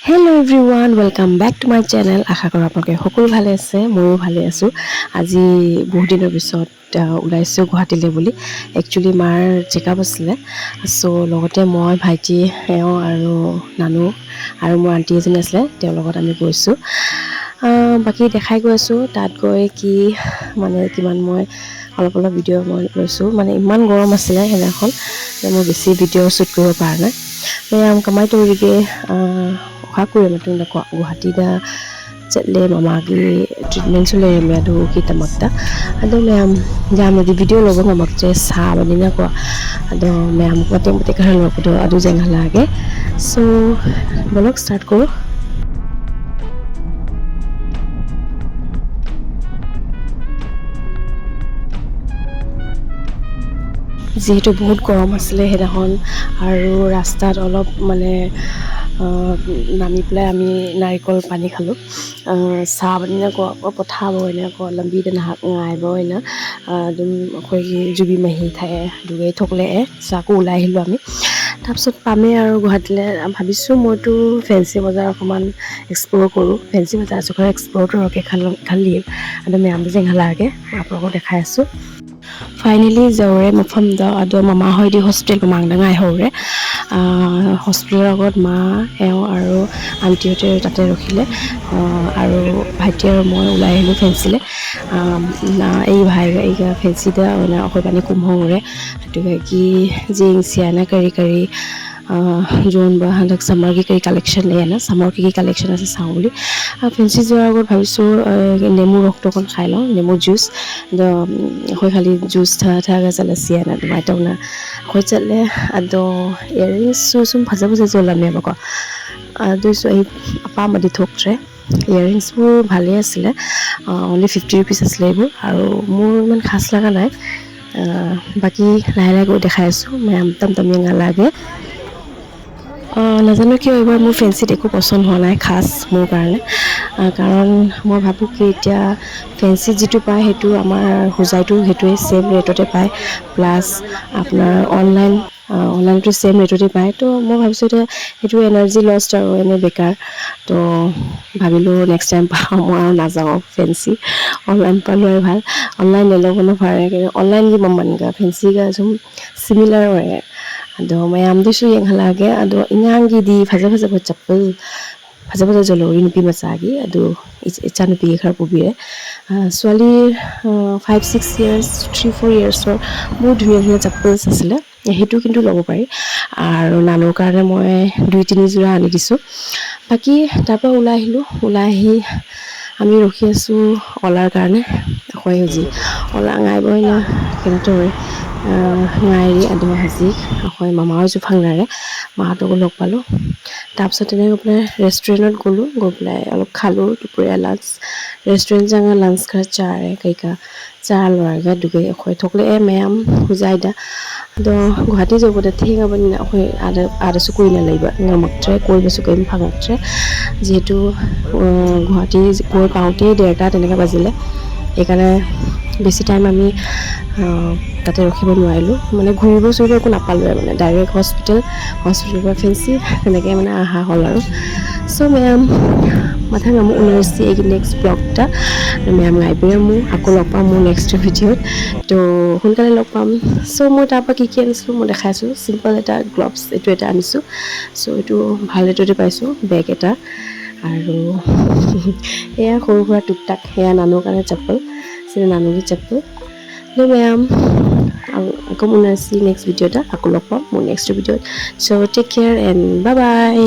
Hello' everyone welcome back to my channel. আশা কৰোঁ আপোনালোকে সকলো ভালে আছে, ময়ো ভালে আছোঁ। আজি বহুত দিনৰ পিছত ওলাইছোঁ গুৱাহাটীলৈ বুলি। একচুৱেলি মাৰ চেকআপ আছিলে, চ' লগতে মই, ভাইটি, এওঁ আৰু নানু আৰু মোৰ আণ্টি এজনী আছিলে, তেওঁৰ লগত আমি গৈছোঁ। বাকী দেখাই গৈ আছোঁ তাত গৈ কি কিমান মই অলপ ভিডিঅ' মই লৈছোঁ। ইমান গৰম আছিলে সেইদিনাখন যে মই বেছি ভিডিঅ' শ্বুট কৰিব পৰা নাই। Kaya kamay turige hakuri matunda ko Guwahati da chatle mamagi treatment su leerame adu kitamagta ado mayam jamna di video logo ngamagche sabani na ko ado mayam ko temte karalo ko adu jenghalage so vlog start koro. যিহেতু বহুত গৰম আছিলে সেইদিনাখন আৰু ৰাস্তাত অলপ নামি পেলাই আমি নাৰিকল পানী খালোঁ। চাহ বানিನ ko পঠাবো এনেকৈ লম্বি নাহাক ngaaybo ina dum ako'y jubi mahi thaye dugay thokle sako ulai আহিলোঁ আমি। তাৰপিছত পামেই আৰু গুৱাহাটীলৈ ভাবিছোঁ মইতো ফেঞ্চি বজাৰ অকণমান এক্সপ্ল'ৰ কৰোঁ। ফেঞ্চি বজাৰ জোখৰ এক্সপ্ল'ৰটো ৰকে খালি আৰু mayamdo jenghalage আপোনালোকক দেখাই আছোঁ। Finally zaure mafamda ado mama hoidi hospital pamangda ngai hore hospital agot ma eo aru aunty hote tate rokhile aru bhaiti aru moi ulai আহিলো ফেঞ্চিলে না এই ভাই এইগা fancy da ona akoi pani kumhore to ki jing siana kari kari zone बा हलक summer की कई collection ले ना summer की collection আছে চাওঁ বুলি ফেঞ্চি যোৱাৰ আগত ভাবিছোঁ নেমু ৰসটো অকণ খাই লওঁ নেমু জুচ হয় খালি জুচ থাকা চালাচিয়া না মাইটাও না হয় চালে আদো ইয়াৰিংসু সুম ভাজা ভাজা জ্বলামে বাক আদোইছো এই পামাদি থকট্ৰে ইয়াৰিংছবোৰ ভালেই আছিলে অনলি 50 rupees আছিলে এইবোৰ আৰু মোৰ ইমান খাছ লগা নাই বাকি লাহে লাহে গৈ দেখাই আছোঁ মেম তমতমিয়া নালাগে নাজানো কিয় এইবাৰ মোৰ ফেঞ্চিত একো পচন্দ হোৱা নাই খাছ মোৰ কাৰণে কাৰণ মই ভাবোঁ কি এতিয়া ফেঞ্চিত যিটো পায় সেইটো আমাৰ হোজাইটো সেইটোৱে ছেম ৰেটতে পায় প্লাছ আপোনাৰ অনলাইনটো ছেম ৰেটতে পায় তো মই ভাবিছোঁ এতিয়া সেইটো এনাৰ্জি লষ্ট আৰু এনে বেকাৰ তো ভাবিলোঁ নেক্সট টাইম পাওঁ মই আৰু নাযাওঁ ফেঞ্চি অনলাইন পালোৱাই ভাল অনলাইন নল'ব পাৰে কিন্তু অনলাইন কি মানগা ফেঞ্চিga sum similar অয়ে ado mayamdusu yenghalage ado inyangi di faja faja jolori nupi masagi ado icha nupi khar pubire swali 5-6 years 3-4 years or বহুত ধুনীয়া chappals asile হেতু কিন্তু ল'ব পাৰি আৰু নানুৰ কাৰণে মই 2-3 জোৰা আনি দিছোঁ বাকি তাৰপৰা ওলাই আহি আমি ৰখি আছোঁ অলাৰ কাৰণে হয় হজি অলা ngaaybo na কিন্তু ngaayri ado haji হয় মামাৰ জুফাংনাৰে মাহঁতকো লগ পালোঁ তাৰপিছত তেনেকৈ পেলাই ৰেষ্টুৰেণ্টত গ'লোঁ গৈ পেলাই অলপ খালোঁ দুপৰীয়া লাঞ্চ ৰেষ্টুৰেণ্ট জাঙা লাঞ্চ খাৰ চাৰে কইকা চাহ লৰাগা দুগৈ হয় থকলে মেয়াম হুজাইদা ado গুৱাহাটী যাবতে ঠিক আপুনি হয় আদাসু কৰি নালাগিব ngamaktre কৰিবসু কৰিম ফাঙatre যেহেতু গুৱাহাটী গৈ পাওঁতেই 1:30 তেনেকৈ বাজিলে সেইকাৰণে বেছি টাইম আমি তাতে ৰখিব নোৱাৰিলোঁ ঘূৰিব চুৰিব একো নাপালোঁ ডাইৰেক্ট হস্পিটেল পৰা ফেঞ্চি তেনেকৈ আহা হ'ল আৰু চ' মেম মাথাং আমু উনাৰছি এই নেক্সট ব্লগটা মেম ngaইবিৰে মোৰ আকৌ লগ পাম মোৰ নেক্সট ভিডিঅ'ত তো সোনকালে লগ পাম চ' মই তাৰপৰা কি আনিছিলোঁ মই দেখাইছোঁ চিম্পল এটা গ্লভছ এইটো এটা আনিছোঁ চ' এইটো ভাল ৰেটতে পাইছোঁ বেগ এটা আৰু এয়া সৰু সুৰা টুকটাক সেয়া নানুৰ কাৰণে চেপ্পল সেটা নানুৰ চেপ্পল তো মেম আকৌ মোৰ নেক্সট ভিডিঅ'টা আকৌ লগ পাম মোৰ নেক্সট ভিডিঅ'ত so' take care and bye by